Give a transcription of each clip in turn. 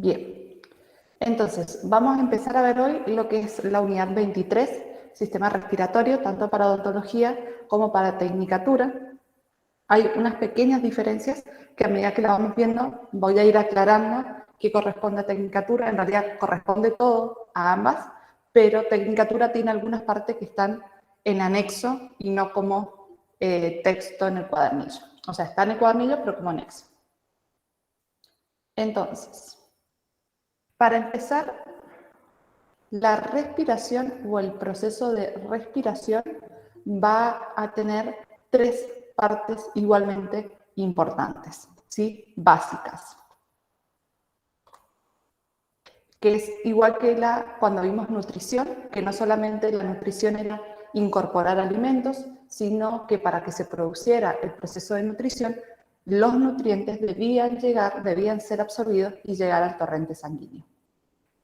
Bien, entonces vamos a empezar a ver hoy lo que es la unidad 23, sistema respiratorio, tanto para odontología como para tecnicatura. Hay unas pequeñas diferencias que a medida que la vamos viendo voy a ir aclarando qué corresponde a tecnicatura. En realidad corresponde todo a ambas, pero tecnicatura tiene algunas partes que están en anexo y no como texto en el cuadernillo. O sea, está en el cuadernillo, pero como anexo. Entonces, para empezar, la respiración o el proceso de respiración va a tener tres partes igualmente importantes, ¿sí? Básicas. Que es igual que cuando vimos nutrición, que no solamente la nutrición era incorporar alimentos, sino que para que se produciera el proceso de nutrición, los nutrientes debían ser absorbidos y llegar al torrente sanguíneo.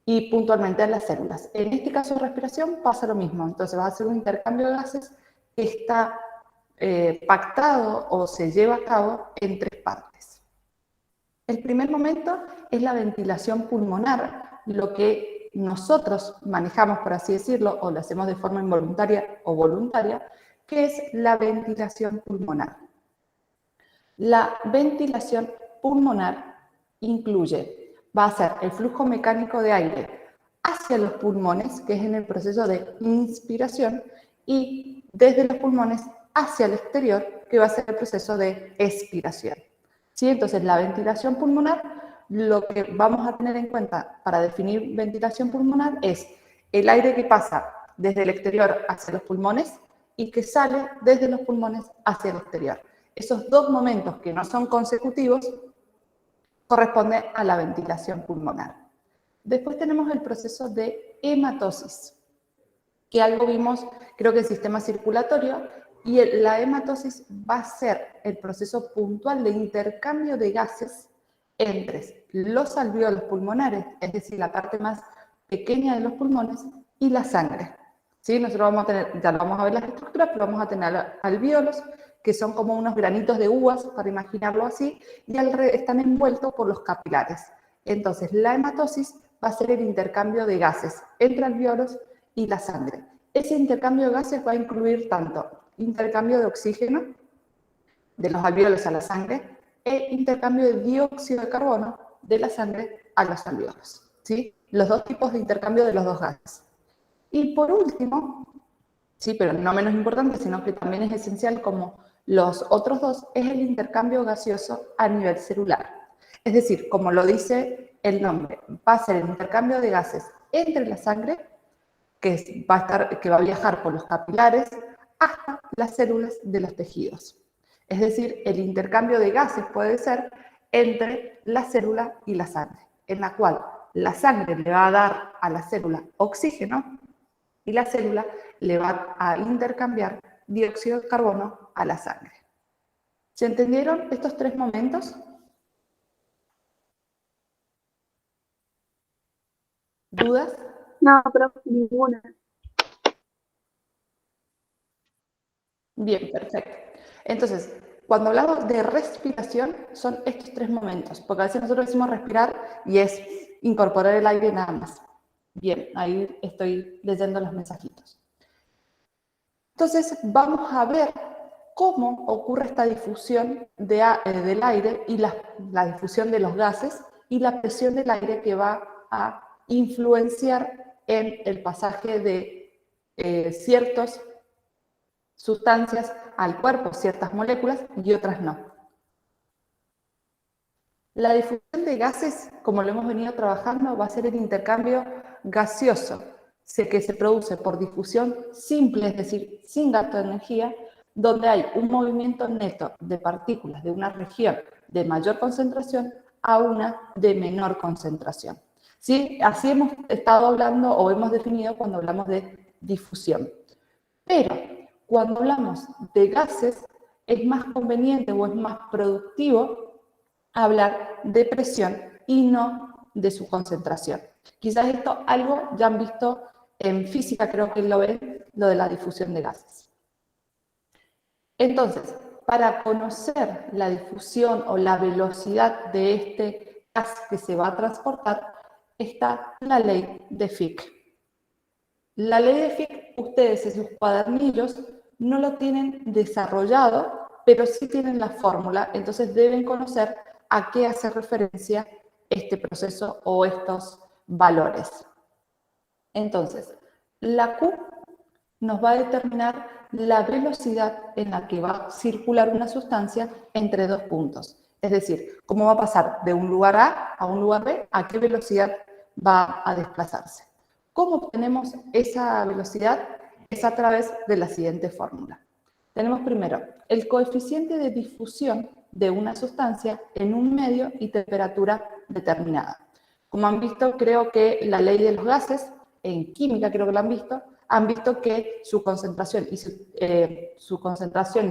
Y puntualmente a las células. En este caso de respiración pasa lo mismo, entonces va a ser un intercambio de gases que está pactado o se lleva a cabo en tres partes. El primer momento es la ventilación pulmonar, lo que nosotros manejamos, por así decirlo, o lo hacemos de forma involuntaria o voluntaria, que es la ventilación pulmonar. La ventilación pulmonar va a ser el flujo mecánico de aire hacia los pulmones, que es en el proceso de inspiración, y desde los pulmones hacia el exterior, que va a ser el proceso de expiración. ¿Sí? Entonces, la ventilación pulmonar, lo que vamos a tener en cuenta para definir ventilación pulmonar es el aire que pasa desde el exterior hacia los pulmones y que sale desde los pulmones hacia el exterior. Esos dos momentos que no son consecutivos corresponden a la ventilación pulmonar. Después tenemos el proceso de hematosis, que algo vimos, creo que el sistema circulatorio, y la hematosis va a ser el proceso puntual de intercambio de gases entre los alvéolos pulmonares, es decir, la parte más pequeña de los pulmones, y la sangre. ¿Sí? Nosotros vamos a tener, ya lo vamos a ver las estructuras, pero vamos a tener alvéolos, que son como unos granitos de uvas, para imaginarlo así, y están envueltos por los capilares. Entonces, la hematosis va a ser el intercambio de gases entre alvéolos y la sangre. Ese intercambio de gases va a incluir tanto intercambio de oxígeno de los alvéolos a la sangre e intercambio de dióxido de carbono de la sangre a los alvéolos. ¿Sí? Los dos tipos de intercambio de los dos gases. Y por último, sí, pero no menos importante, sino que también es esencial como los otros dos, es el intercambio gaseoso a nivel celular. Es decir, como lo dice el nombre, va a ser el intercambio de gases entre la sangre, que va a viajar por los capilares hasta las células de los tejidos. Es decir, el intercambio de gases puede ser entre la célula y la sangre, en la cual la sangre le va a dar a la célula oxígeno y la célula le va a intercambiar dióxido de carbono a la sangre. ¿Se entendieron estos tres momentos? ¿Dudas? No, pero ninguna. Bien, perfecto. Entonces, cuando hablamos de respiración, son estos tres momentos, porque a veces nosotros decimos respirar y es incorporar el aire nada más. Bien, ahí estoy leyendo los mensajitos. Entonces, vamos a ver cómo ocurre esta difusión del aire y la difusión de los gases y la presión del aire que va a influenciar en el pasaje de ciertas sustancias al cuerpo, ciertas moléculas y otras no. La difusión de gases, como lo hemos venido trabajando, va a ser el intercambio gaseoso, que se produce por difusión simple, es decir, sin gasto de energía, donde hay un movimiento neto de partículas de una región de mayor concentración a una de menor concentración. ¿Sí? Así hemos estado hablando o hemos definido cuando hablamos de difusión. Pero cuando hablamos de gases, es más conveniente o es más productivo hablar de presión y no de su concentración. Quizás esto algo ya han visto en física, creo que lo ven, lo de la difusión de gases. Entonces, para conocer la difusión o la velocidad de este gas que se va a transportar, está la ley de Fick. La ley de Fick, ustedes en sus cuadernillos no lo tienen desarrollado, pero sí tienen la fórmula, entonces deben conocer a qué hace referencia este proceso o estos valores. Entonces, la Q nos va a determinar la velocidad en la que va a circular una sustancia entre dos puntos. Es decir, cómo va a pasar de un lugar A un lugar B, a qué velocidad va a desplazarse. ¿Cómo obtenemos esa velocidad? Es a través de la siguiente fórmula. Tenemos primero el coeficiente de difusión de una sustancia en un medio y temperatura determinada. Como han visto, creo que la ley de los gases, en química creo que lo han visto que su concentración y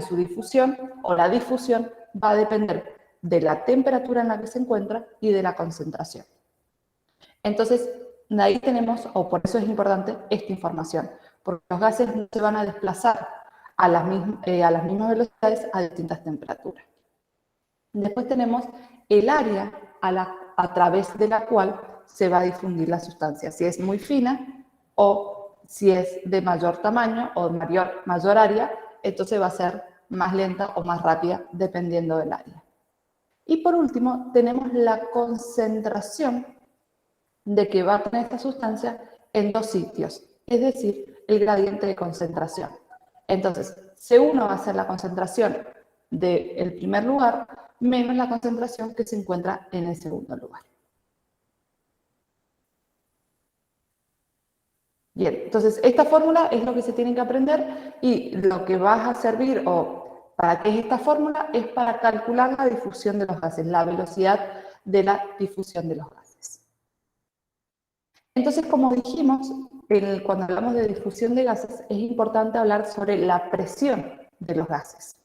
su difusión o la difusión va a depender de la temperatura en la que se encuentra y de la concentración. Entonces, de ahí tenemos, o por eso es importante esta información, porque los gases no se van a desplazar a las mismas velocidades a distintas temperaturas. Después tenemos el área a través de la cual se va a difundir la sustancia, si es muy fina o si es de mayor tamaño o mayor área, entonces va a ser más lenta o más rápida dependiendo del área. Y por último, tenemos la concentración de que va a tener esta sustancia en dos sitios, es decir, el gradiente de concentración. Entonces, C1 va a ser la concentración del primer lugar menos la concentración que se encuentra en el segundo lugar. Bien, entonces esta fórmula es lo que se tiene que aprender y lo que va a servir o para qué es esta fórmula es para calcular la difusión de los gases, la velocidad de la difusión de los gases. Entonces, como dijimos, cuando hablamos de difusión de gases, es importante hablar sobre la presión de los gases.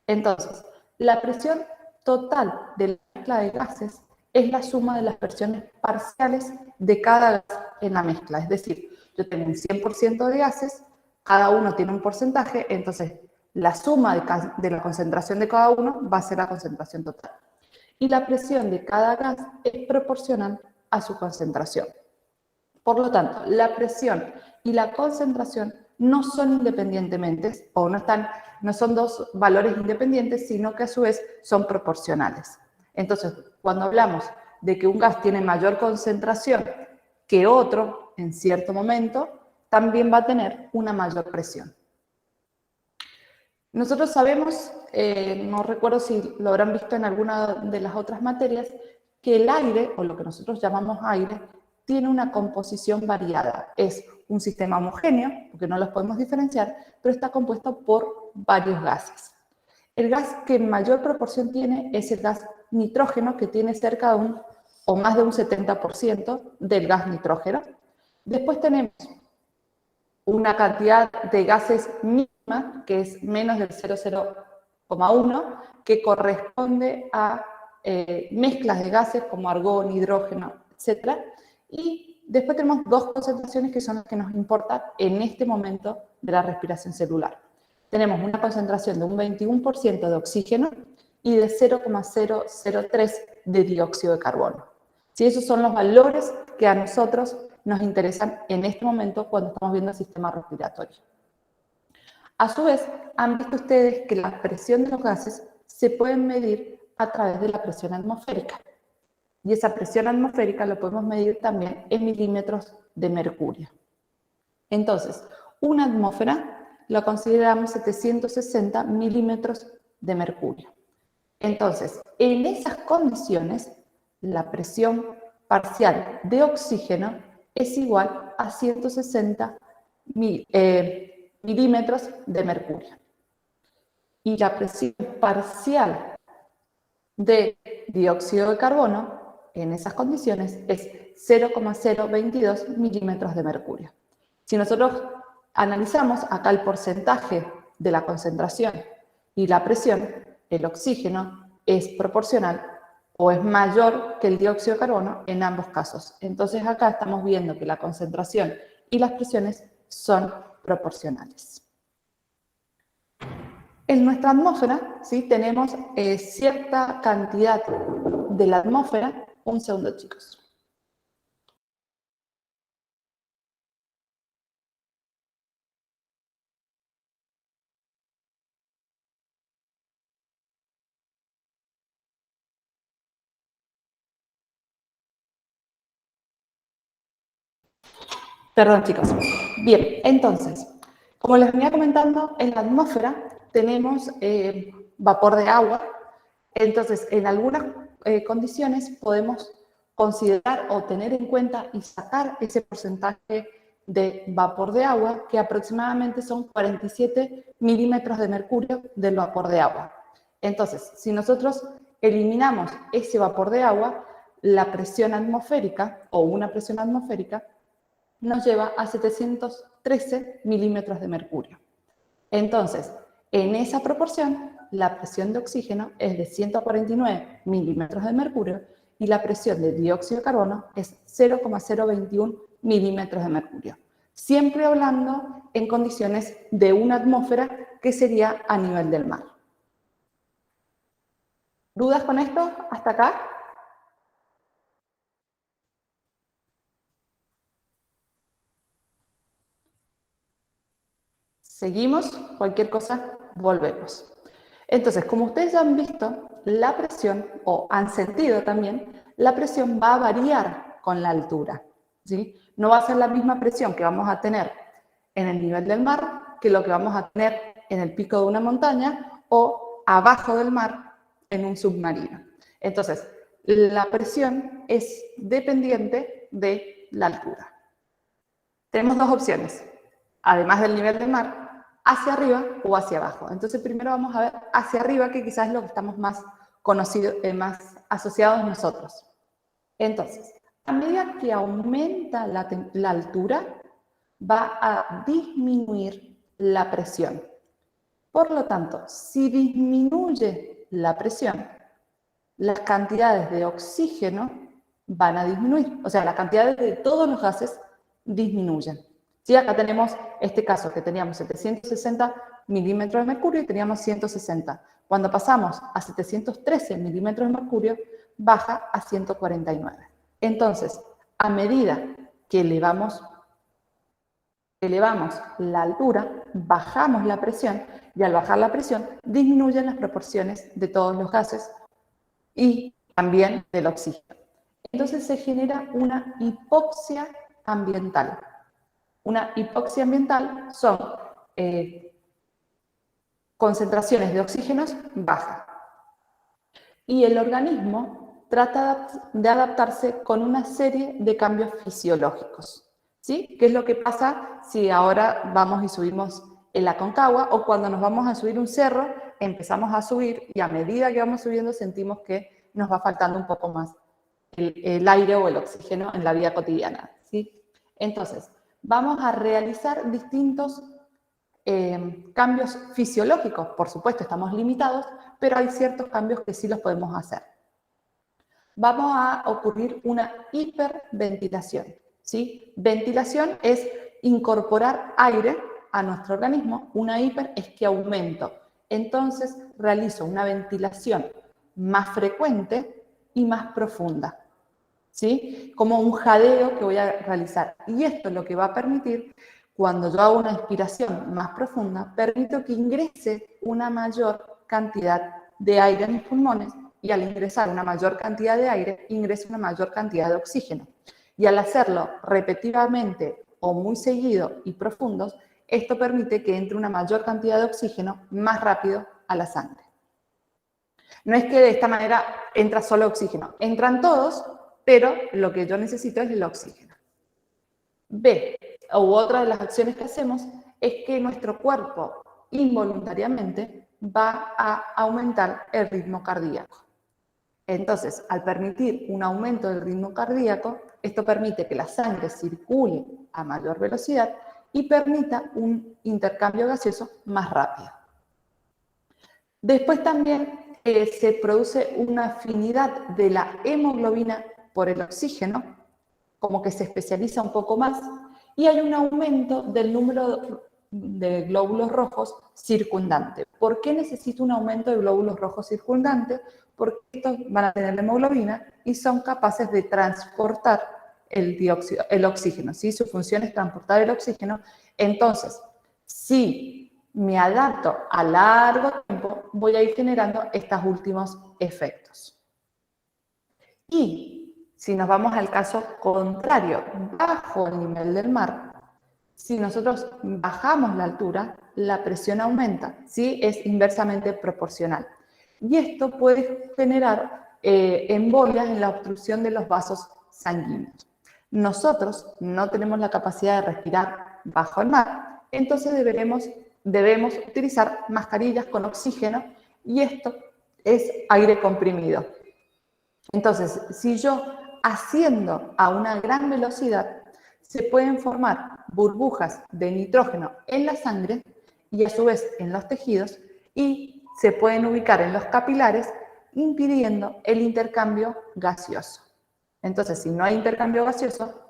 Entonces, la presión total de la mezcla de gases es la suma de las presiones parciales de cada gas en la mezcla. Es decir, yo tengo un 100% de gases, cada uno tiene un porcentaje, entonces la suma de la concentración de cada uno va a ser la concentración total. Y la presión de cada gas es proporcional a su concentración. Por lo tanto, la presión y la concentración no son independientes o no son dos valores independientes, sino que a su vez son proporcionales. Entonces, cuando hablamos de que un gas tiene mayor concentración que otro en cierto momento, también va a tener una mayor presión. Nosotros sabemos, no recuerdo si lo habrán visto en alguna de las otras materias, que el aire, o lo que nosotros llamamos aire, tiene una composición variada. Es un sistema homogéneo, porque no los podemos diferenciar, pero está compuesto por varios gases. El gas que en mayor proporción tiene es el gas nitrógeno, que tiene cerca de o más de un 70% del gas nitrógeno. Después tenemos una cantidad de gases mínima, que es menos del 0,1, que corresponde a mezclas de gases como argón, hidrógeno, etc. Y después tenemos dos concentraciones que son las que nos importan en este momento de la respiración celular. Tenemos una concentración de un 21% de oxígeno y de 0,003 de dióxido de carbono. ¿Sí? Esos son los valores que a nosotros nos interesan en este momento cuando estamos viendo el sistema respiratorio. A su vez, han visto ustedes que la presión de los gases se puede medir a través de la presión atmosférica. Y esa presión atmosférica lo podemos medir también en milímetros de mercurio. Entonces, una atmósfera lo consideramos 760 milímetros de mercurio. Entonces, en esas condiciones, la presión parcial de oxígeno es igual a 160 milímetros de mercurio. Y la presión parcial de dióxido de carbono en esas condiciones es 0,022 milímetros de mercurio. Si nosotros analizamos acá el porcentaje de la concentración y la presión, el oxígeno es proporcional o es mayor que el dióxido de carbono en ambos casos. Entonces acá estamos viendo que la concentración y las presiones son proporcionales. En nuestra atmósfera, ¿sí?, tenemos cierta cantidad de la atmósfera Un segundo, chicos. Perdón, chicos. Bien, entonces, como les venía comentando, en la atmósfera tenemos vapor de agua. Entonces, en algunas condiciones podemos considerar o tener en cuenta y sacar ese porcentaje de vapor de agua, que aproximadamente son 47 milímetros de mercurio del vapor de agua. Entonces, si nosotros eliminamos ese vapor de agua, la presión atmosférica o una presión atmosférica nos lleva a 713 milímetros de mercurio. Entonces, en esa proporción, la presión de oxígeno es de 149 milímetros de mercurio y la presión de dióxido de carbono es 0,021 milímetros de mercurio. Siempre hablando en condiciones de una atmósfera que sería a nivel del mar. ¿Dudas con esto hasta acá? Seguimos, cualquier cosa, volvemos. Entonces, como ustedes ya han visto, la presión, o han sentido también, la presión va a variar con la altura, ¿sí? No va a ser la misma presión que vamos a tener en el nivel del mar que lo que vamos a tener en el pico de una montaña o abajo del mar en un submarino. Entonces, la presión es dependiente de la altura. Tenemos dos opciones, además del nivel del mar, hacia arriba o hacia abajo. Entonces, primero vamos a ver hacia arriba, que quizás es lo que estamos más conocidos, más asociados nosotros. Entonces, a medida que aumenta la altura, va a disminuir la presión. Por lo tanto, si disminuye la presión, las cantidades de oxígeno van a disminuir. O sea, las cantidades de todos los gases disminuyen. Sí, acá tenemos este caso que teníamos 760 milímetros de mercurio y teníamos 160. Cuando pasamos a 713 milímetros de mercurio, baja a 149. Entonces, a medida que elevamos la altura, bajamos la presión y al bajar la presión disminuyen las proporciones de todos los gases y también del oxígeno. Entonces se genera una hipoxia ambiental. Una hipoxia ambiental son concentraciones de oxígenos bajas. Y el organismo trata de adaptarse con una serie de cambios fisiológicos. ¿Sí? ¿Qué es lo que pasa si ahora vamos y subimos el Aconcagua o cuando nos vamos a subir un cerro, empezamos a subir y a medida que vamos subiendo sentimos que nos va faltando un poco más el aire o el oxígeno en la vida cotidiana? ¿Sí? Entonces, vamos a realizar distintos cambios fisiológicos. Por supuesto, estamos limitados, pero hay ciertos cambios que sí los podemos hacer. Vamos a ocurrir una hiperventilación, ¿sí? Ventilación es incorporar aire a nuestro organismo, una hiper es que aumento. Entonces, realizo una ventilación más frecuente y más profunda, ¿sí? Como un jadeo que voy a realizar. Y esto es lo que va a permitir, cuando yo hago una inspiración más profunda, permito que ingrese una mayor cantidad de aire en mis pulmones y al ingresar una mayor cantidad de aire, ingresa una mayor cantidad de oxígeno. Y al hacerlo repetitivamente o muy seguido y profundos, esto permite que entre una mayor cantidad de oxígeno más rápido a la sangre. No es que de esta manera entra solo oxígeno, entran todos, pero lo que yo necesito es el oxígeno. B, u otra de las acciones que hacemos, es que nuestro cuerpo involuntariamente va a aumentar el ritmo cardíaco. Entonces, al permitir un aumento del ritmo cardíaco, esto permite que la sangre circule a mayor velocidad y permita un intercambio gaseoso más rápido. Después también se produce una afinidad de la hemoglobina por el oxígeno, como que se especializa un poco más, y hay un aumento del número de glóbulos rojos circundante. ¿Por qué necesito un aumento de glóbulos rojos circundantes? porque estos van a tener la hemoglobina y son capaces de transportar el oxígeno, ¿sí? Su función es transportar el oxígeno. Entonces, si me adapto a largo tiempo, voy a ir generando estos últimos efectos. Y si nos vamos al caso contrario, bajo el nivel del mar, si nosotros bajamos la altura, la presión aumenta, ¿sí? Es inversamente proporcional. Y esto puede generar embolias en la obstrucción de los vasos sanguíneos. Nosotros no tenemos la capacidad de respirar bajo el mar, entonces debemos utilizar mascarillas con oxígeno y esto es aire comprimido. Entonces, si yo asciendo a una gran velocidad, se pueden formar burbujas de nitrógeno en la sangre y a su vez en los tejidos y se pueden ubicar en los capilares impidiendo el intercambio gaseoso. Entonces, si no hay intercambio gaseoso,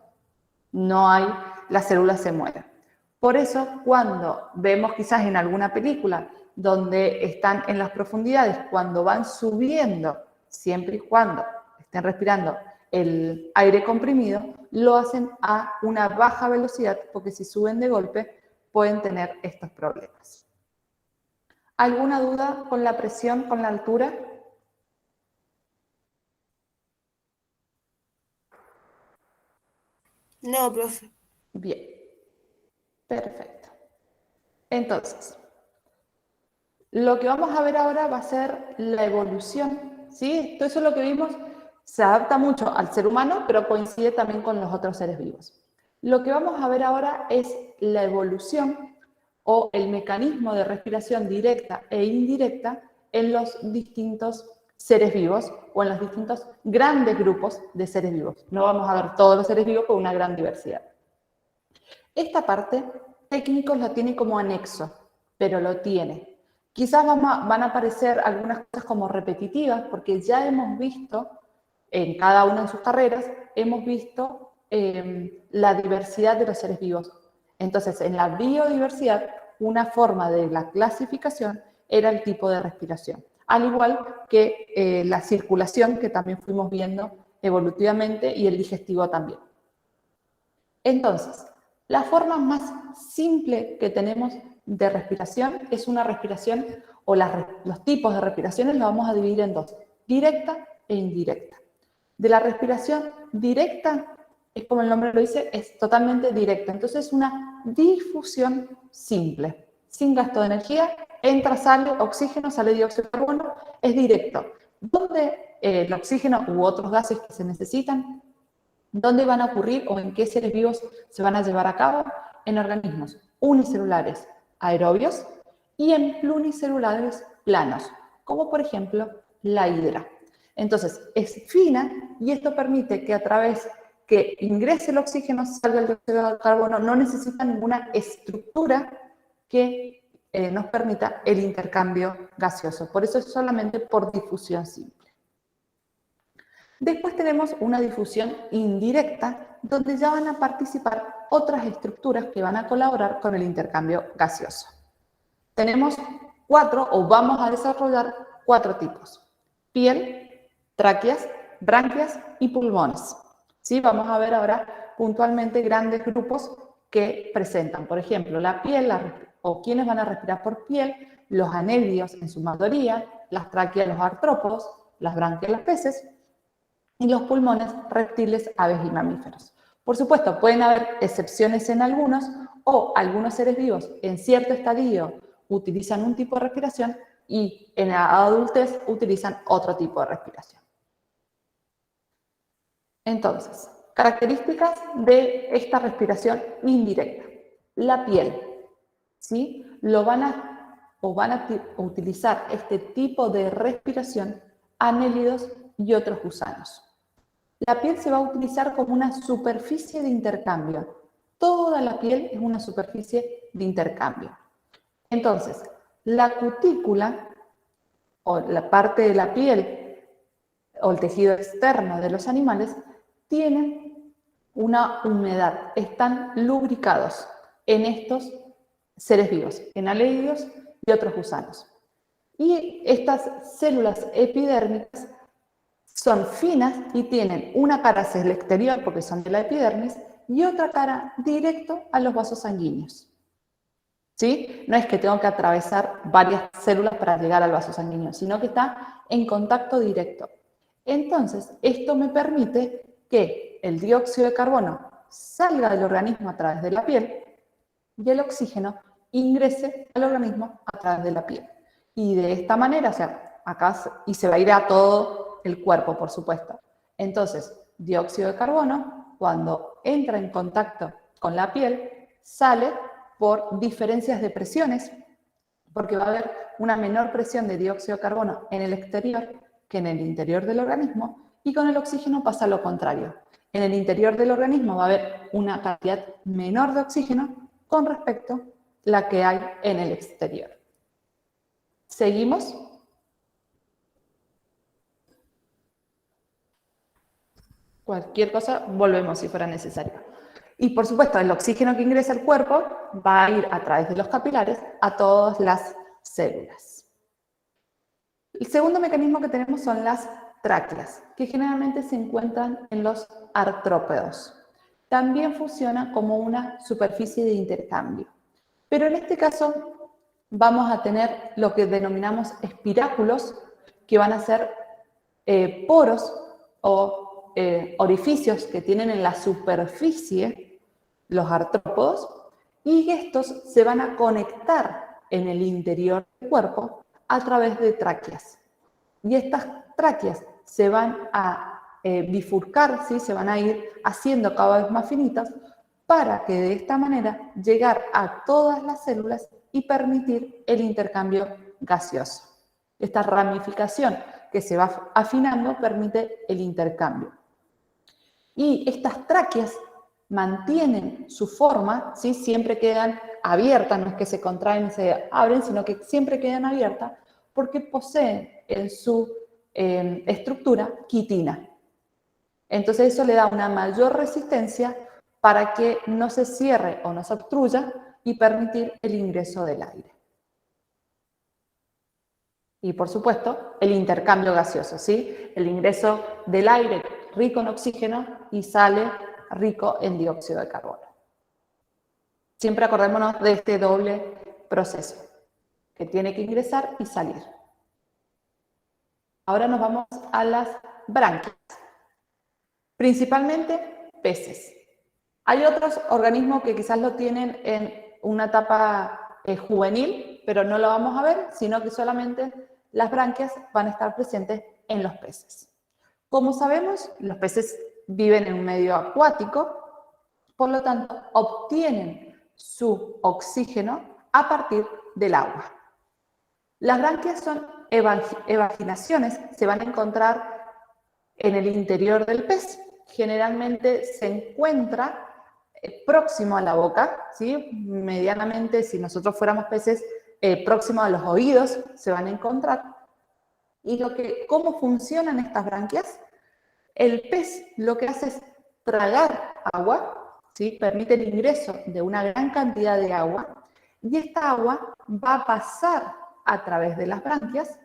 las células se mueren. Por eso, cuando vemos quizás en alguna película donde están en las profundidades, cuando van subiendo, siempre y cuando estén respirando el aire comprimido, lo hacen a una baja velocidad, porque si suben de golpe pueden tener estos problemas. ¿Alguna duda con la presión, con la altura? No, profe. Bien, perfecto. Entonces, lo que vamos a ver ahora va a ser la evolución, ¿sí? Todo eso lo que vimos se adapta mucho al ser humano, pero coincide también con los otros seres vivos. Lo que vamos a ver ahora es la evolución o el mecanismo de respiración directa e indirecta en los distintos seres vivos o en los distintos grandes grupos de seres vivos. No vamos a ver todos los seres vivos con una gran diversidad. Esta parte, técnicos lo tiene como anexo, pero lo tiene. Quizás van a aparecer algunas cosas como repetitivas, porque ya hemos visto, en cada una de sus carreras, hemos visto la diversidad de los seres vivos. Entonces, en la biodiversidad, una forma de la clasificación era el tipo de respiración, al igual que la circulación, que también fuimos viendo evolutivamente, y el digestivo también. Entonces, la forma más simple que tenemos de respiración es una respiración, o los tipos de respiraciones los vamos a dividir en dos, directa e indirecta. De la respiración directa, es como el nombre lo dice, es totalmente directa. Entonces es una difusión simple, sin gasto de energía, entra, sale oxígeno, sale dióxido de carbono, es directo. Donde el oxígeno u otros gases que se necesitan, ¿dónde van a ocurrir o en qué seres vivos se van a llevar a cabo? En organismos unicelulares aerobios y en pluricelulares planos, como por ejemplo la hidra. Entonces, es fina y esto permite que a través que ingrese el oxígeno, salga el dióxido de carbono, no necesita ninguna estructura que nos permita el intercambio gaseoso. Por eso es solamente por difusión simple. Después tenemos una difusión indirecta, donde ya van a participar otras estructuras que van a colaborar con el intercambio gaseoso. Tenemos vamos a desarrollar 4 tipos: piel, tráqueas, branquias y pulmones. ¿Sí? Vamos a ver ahora puntualmente grandes grupos que presentan, por ejemplo, la piel, o quienes van a respirar por piel, los anélidos en su mayoría, las tráqueas, los artrópodos, las branquias, los peces, y los pulmones, reptiles, aves y mamíferos. Por supuesto, pueden haber excepciones en algunos, o algunos seres vivos en cierto estadio utilizan un tipo de respiración y en la adultez utilizan otro tipo de respiración. Entonces, características de esta respiración indirecta. La piel, ¿sí? Van a utilizar este tipo de respiración anélidos y otros gusanos. La piel se va a utilizar como una superficie de intercambio. Toda la piel es una superficie de intercambio. Entonces, la cutícula, o la parte de la piel, o el tejido externo de los animales, tienen una humedad, están lubricados en estos seres vivos, en anélidos y otros gusanos. Y estas células epidérmicas son finas y tienen una cara hacia el exterior, porque son de la epidermis, y otra cara directo a los vasos sanguíneos. ¿Sí? No es que tengo que atravesar varias células para llegar al vaso sanguíneo, sino que está en contacto directo. Entonces, esto me permite que el dióxido de carbono salga del organismo a través de la piel y el oxígeno ingrese al organismo a través de la piel. Y de esta manera, o sea, acá, y se va a ir a todo el cuerpo, por supuesto. Entonces, dióxido de carbono, cuando entra en contacto con la piel, sale por diferencias de presiones, porque va a haber una menor presión de dióxido de carbono en el exterior que en el interior del organismo, y con el oxígeno pasa lo contrario. En el interior del organismo va a haber una cantidad menor de oxígeno con respecto a la que hay en el exterior. ¿Seguimos? Cualquier cosa, volvemos si fuera necesario. Y por supuesto, el oxígeno que ingresa al cuerpo va a ir a través de los capilares a todas las células. El segundo mecanismo que tenemos son las tráqueas, que generalmente se encuentran en los artrópodos. También funciona como una superficie de intercambio. Pero en este caso vamos a tener lo que denominamos espiráculos, que van a ser poros o orificios que tienen en la superficie los artrópodos, y estos se van a conectar en el interior del cuerpo a través de tráqueas. Y estas tráqueas se van a bifurcar, ¿sí? Se van a ir haciendo cada vez más finitas para que de esta manera llegar a todas las células y permitir el intercambio gaseoso. Esta ramificación que se va afinando permite el intercambio. Y estas tráqueas mantienen su forma, ¿sí? Siempre quedan abiertas, no es que se contraen y se abren, sino que siempre quedan abiertas porque poseen en su estructura quitina. Entonces eso le da una mayor resistencia para que no se cierre o no se obstruya y permitir el ingreso del aire. Y por supuesto, el intercambio gaseoso, ¿sí? El ingreso del aire rico en oxígeno y sale rico en dióxido de carbono. Siempre acordémonos de este doble proceso, que tiene que ingresar y salir. Ahora nos vamos a las branquias. Principalmente peces. Hay otros organismos que quizás lo tienen en una etapa juvenil, pero no lo vamos a ver, sino que solamente las branquias van a estar presentes en los peces. Como sabemos, los peces viven en un medio acuático, por lo tanto, obtienen su oxígeno a partir del agua. Las branquias son evaginaciones, se van a encontrar en el interior del pez. Generalmente se encuentra próximo a la boca, ¿sí? Medianamente, si nosotros fuéramos peces, próximo a los oídos se van a encontrar. Y ¿cómo funcionan estas branquias? El pez lo que hace es tragar agua, ¿sí? Permite el ingreso de una gran cantidad de agua, y esta agua va a pasar a través de las branquias,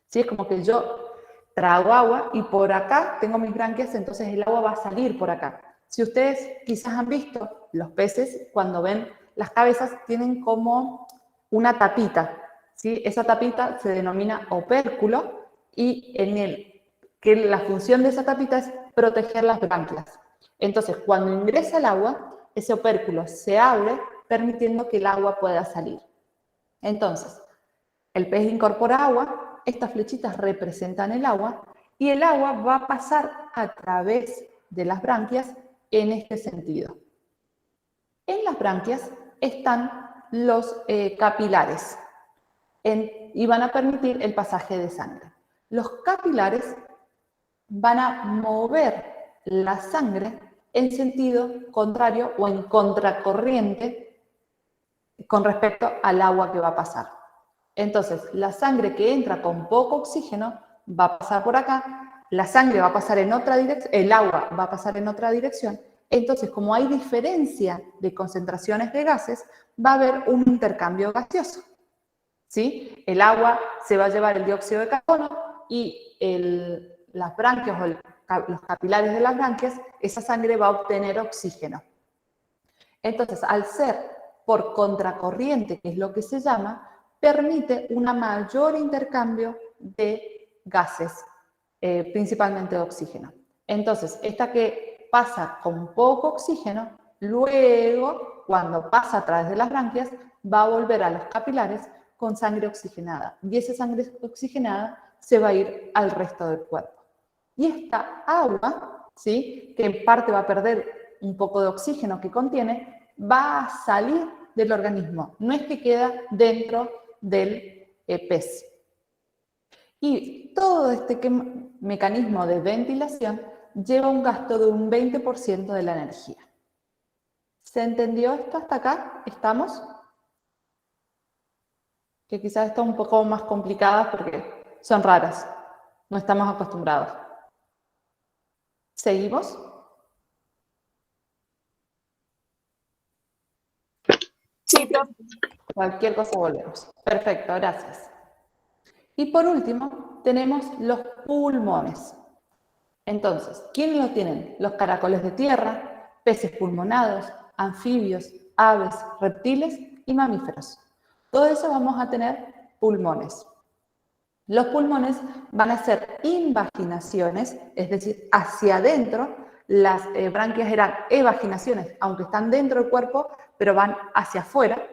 ¿sí? Es como que yo trago agua y por acá tengo mis branquias, entonces el agua va a salir por acá. Si ustedes quizás han visto los peces, cuando ven las cabezas tienen como una tapita, ¿sí? Esa tapita se denomina opérculo y que la función de esa tapita es proteger las branquias. Entonces, cuando ingresa el agua, ese opérculo se abre permitiendo que el agua pueda salir. Entonces, el pez incorpora agua, estas flechitas representan el agua, y el agua va a pasar a través de las branquias en este sentido. En las branquias están los capilares y van a permitir el pasaje de sangre. Los capilares van a mover la sangre en sentido contrario o en contracorriente con respecto al agua que va a pasar. Entonces, la sangre que entra con poco oxígeno va a pasar por acá, la sangre va a pasar en otra dirección, el agua va a pasar en otra dirección. Entonces, como hay diferencia de concentraciones de gases, va a haber un intercambio gaseoso. ¿sí? El agua se va a llevar el dióxido de carbono y las branquias o los capilares de las branquias, esa sangre va a obtener oxígeno. Entonces, al ser por contracorriente, que es lo que se llama, permite un mayor intercambio de gases, principalmente de oxígeno. Entonces, esta que pasa con poco oxígeno, luego, cuando pasa a través de las branquias, va a volver a los capilares con sangre oxigenada. Y esa sangre oxigenada se va a ir al resto del cuerpo. Y esta agua, ¿sí?, que en parte va a perder un poco de oxígeno que contiene, va a salir del organismo. No es que queda dentro del pez. Y todo este mecanismo de ventilación lleva un gasto de un 20% de la energía. ¿Se entendió esto hasta acá? ¿Estamos? Que quizás están un poco más complicadas porque son raras. No estamos acostumbrados. ¿Seguimos? Sí, profe. Cualquier cosa volvemos. Perfecto, gracias. Y por último, tenemos los pulmones. Entonces, ¿quiénes los tienen? Los caracoles de tierra, peces pulmonados, anfibios, aves, reptiles y mamíferos. Todo eso vamos a tener pulmones. Los pulmones van a ser invaginaciones, es decir, hacia adentro. Las branquias eran evaginaciones, aunque están dentro del cuerpo, pero van hacia afuera.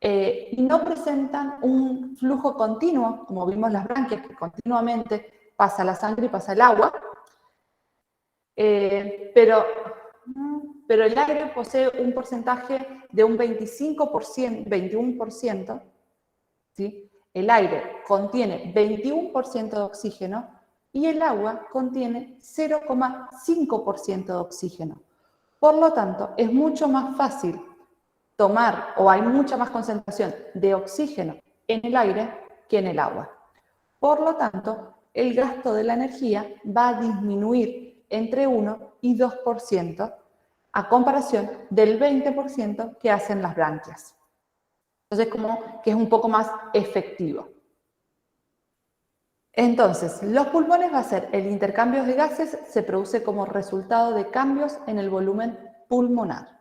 Y no presentan un flujo continuo, como vimos las branquias, que continuamente pasa la sangre y pasa el agua. Pero el aire posee un porcentaje de un 25%, 21%, ¿sí? El aire contiene 21% de oxígeno y el agua contiene 0,5% de oxígeno. Por lo tanto, es mucho más fácil tomar, o hay mucha más concentración de oxígeno en el aire que en el agua. Por lo tanto, el gasto de la energía va a disminuir entre 1 y 2% a comparación del 20% que hacen las branquias. Entonces, como que es un poco más efectivo. Entonces, los pulmones va a ser el intercambio de gases, se produce como resultado de cambios en el volumen pulmonar.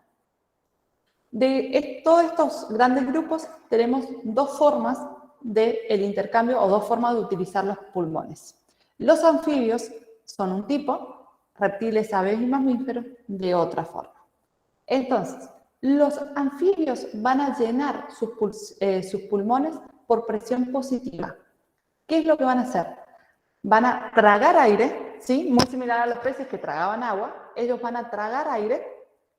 De todos estos grandes grupos tenemos dos formas del intercambio o dos formas de utilizar los pulmones. Los anfibios son un tipo, reptiles, aves y mamíferos de otra forma. Entonces, los anfibios van a llenar sus pulmones por presión positiva. ¿Qué es lo que van a hacer? Van a tragar aire, ¿sí? Muy similar a los peces que tragaban agua. Ellos van a tragar aire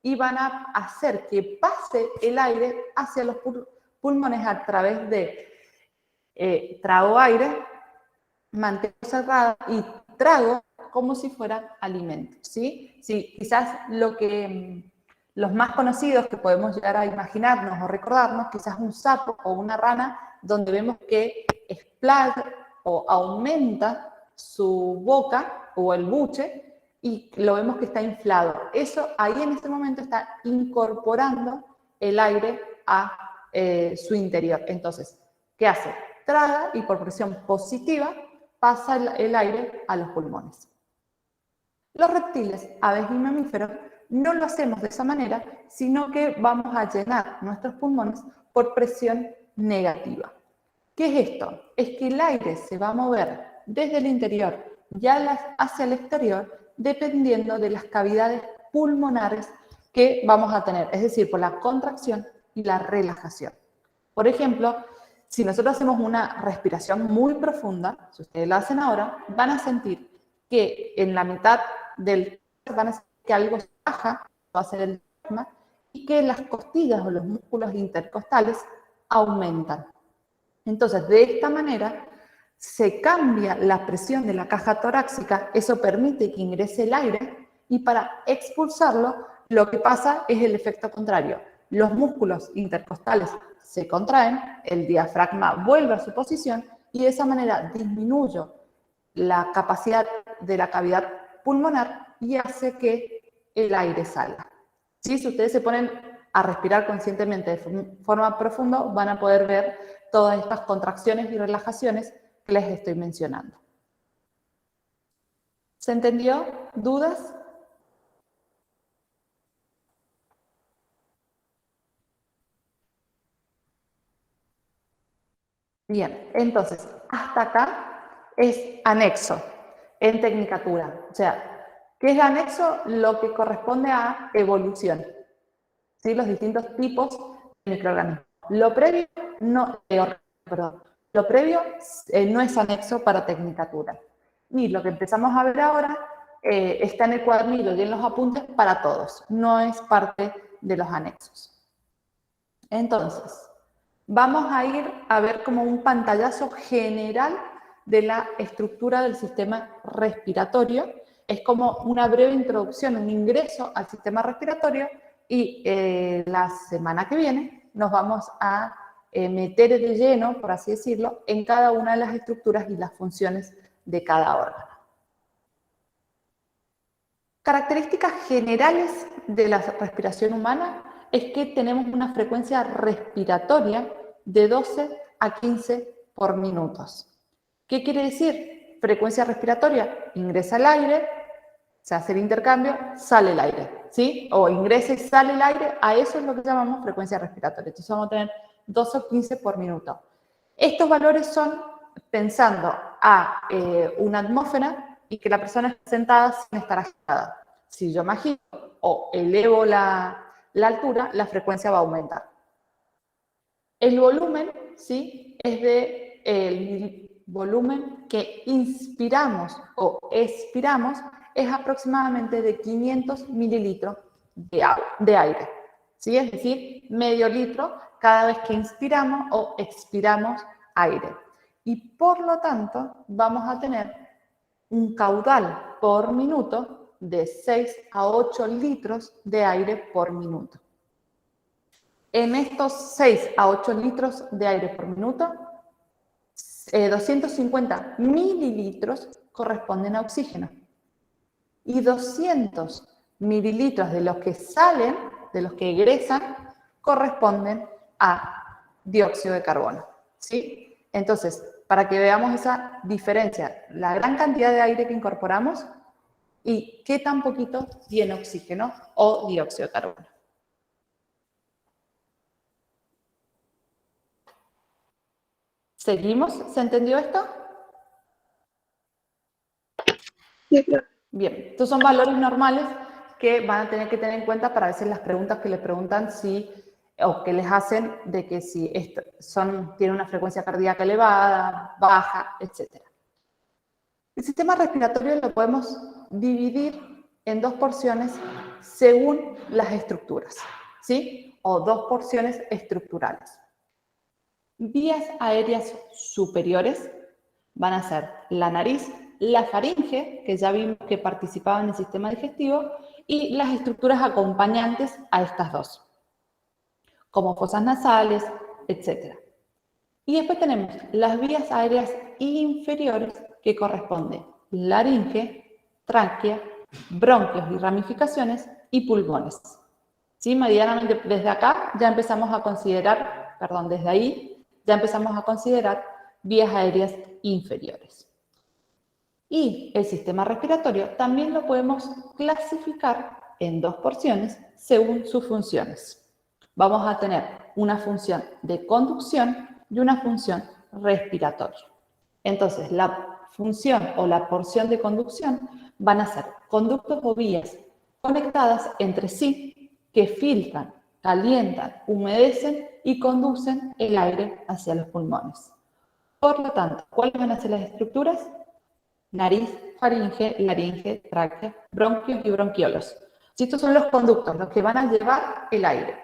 y van a hacer que pase el aire hacia los pulmones a través de trago aire, mantengo cerrada y trago como si fuera alimento, ¿sí? Sí, quizás los más conocidos que podemos llegar a imaginarnos o recordarnos, quizás un sapo o una rana, donde vemos que explaya o aumenta su boca o el buche y lo vemos que está inflado. Eso ahí en este momento está incorporando el aire a su interior. Entonces, ¿qué hace? Traga y por presión positiva pasa el aire a los pulmones. Los reptiles, aves y mamíferos no lo hacemos de esa manera, sino que vamos a llenar nuestros pulmones por presión negativa. ¿Qué es esto? Es que el aire se va a mover desde el interior y hacia el exterior dependiendo de las cavidades pulmonares que vamos a tener, es decir, por la contracción y la relajación. Por ejemplo, si nosotros hacemos una respiración muy profunda, si ustedes la hacen ahora, van a sentir que en la mitad del van a sentir que algo se baja, va a ser el diafragma, y que las costillas o los músculos intercostales aumentan. Entonces, de esta manera, se cambia la presión de la caja torácica, eso permite que ingrese el aire, y para expulsarlo, lo que pasa es el efecto contrario. Los músculos intercostales se contraen, el diafragma vuelve a su posición, y de esa manera disminuyo la capacidad de la cavidad pulmonar y hace que el aire salga. ¿Sí? Si ustedes se ponen a respirar conscientemente de forma profunda, van a poder ver todas estas contracciones y relajaciones que les estoy mencionando. ¿Se entendió? ¿Dudas? Bien, entonces, hasta acá es anexo en Tecnicatura. O sea, ¿qué es anexo? Lo que corresponde a evolución, ¿sí? Los distintos tipos de microorganismos. Lo previo no, lo previo no es anexo para Tecnicatura. Y lo que empezamos a ver ahora está en el cuadernillo y en los apuntes para todos. No es parte de los anexos. Entonces, vamos a ir a ver como un pantallazo general de la estructura del sistema respiratorio. Es como una breve introducción, un ingreso al sistema respiratorio y la semana que viene nos vamos a meter de lleno, por así decirlo, en cada una de las estructuras y las funciones de cada órgano. Características generales de la respiración humana es que tenemos una frecuencia respiratoria de 12 a 15 por minutos. ¿Qué quiere decir? Frecuencia respiratoria, ingresa el aire, se hace el intercambio, sale el aire, ¿sí? O ingresa y sale el aire, a eso es lo que llamamos frecuencia respiratoria. Entonces vamos a tener 12 o 15 por minuto. Estos valores son pensando a una atmósfera y que la persona esté sentada sin estar agitada. Si yo me agito o elevo la altura, la frecuencia va a aumentar. El volumen, ¿sí? Es el volumen que inspiramos o expiramos es aproximadamente de 500 mililitros de aire, ¿sí? Es decir, medio litro cada vez que inspiramos o expiramos aire. Y por lo tanto, vamos a tener un caudal por minuto de 6 a 8 litros de aire por minuto. En estos 6 a 8 litros de aire por minuto, 250 mililitros corresponden a oxígeno. Y 200 mililitros de los que salen, de los que egresan, corresponden a dióxido de carbono, ¿sí? Entonces, para que veamos esa diferencia, la gran cantidad de aire que incorporamos y qué tan poquito tiene oxígeno o dióxido de carbono. ¿Seguimos? ¿Se entendió esto? Sí, profe. Bien, estos son valores normales que van a tener que tener en cuenta para a veces las preguntas que les preguntan si, o que les hacen de que si tienen una frecuencia cardíaca elevada, baja, etc. El sistema respiratorio lo podemos dividir en dos porciones según las estructuras, ¿sí? O dos porciones estructurales. Vías aéreas superiores van a ser la nariz, la faringe, que ya vimos que participaba en el sistema digestivo, y las estructuras acompañantes a estas dos, como fosas nasales, etc. Y después tenemos las vías aéreas inferiores, que corresponden laringe, tráquea, bronquios y ramificaciones, y pulmones. ¿Sí? Medianamente desde acá ya empezamos a considerar, desde ahí ya empezamos a considerar vías aéreas inferiores. Y el sistema respiratorio también lo podemos clasificar en dos porciones según sus funciones. Vamos a tener una función de conducción y una función respiratoria. Entonces, la función o la porción de conducción van a ser conductos o vías conectadas entre sí que filtran, calientan, humedecen y conducen el aire hacia los pulmones. Por lo tanto, ¿cuáles van a ser las estructuras? Nariz, faringe, laringe, tráquea, bronquios y bronquiolos. Estos son los conductos, los que van a llevar el aire.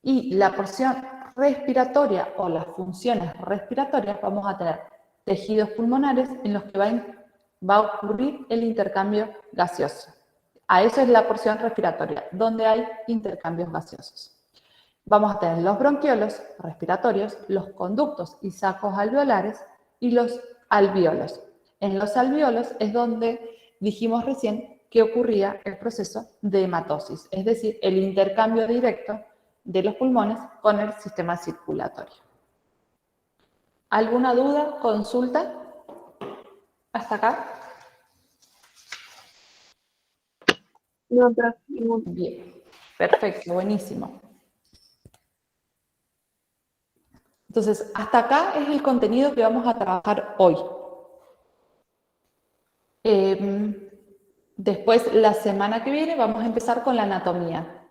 Y la porción respiratoria o las funciones respiratorias, vamos a tener tejidos pulmonares en los que va a ocurrir el intercambio gaseoso. A eso es la porción respiratoria, donde hay intercambios gaseosos. Vamos a tener los bronquiolos respiratorios, los conductos y sacos alveolares y los alvéolos. En los alvéolos es donde dijimos recién que ocurría el proceso de hematosis, es decir, el intercambio directo de los pulmones con el sistema circulatorio. ¿Alguna duda, consulta? ¿Hasta acá? No, profe, ningún. Bien, perfecto, buenísimo. Entonces, hasta acá es el contenido que vamos a trabajar hoy. Después, la semana que viene, vamos a empezar con la anatomía.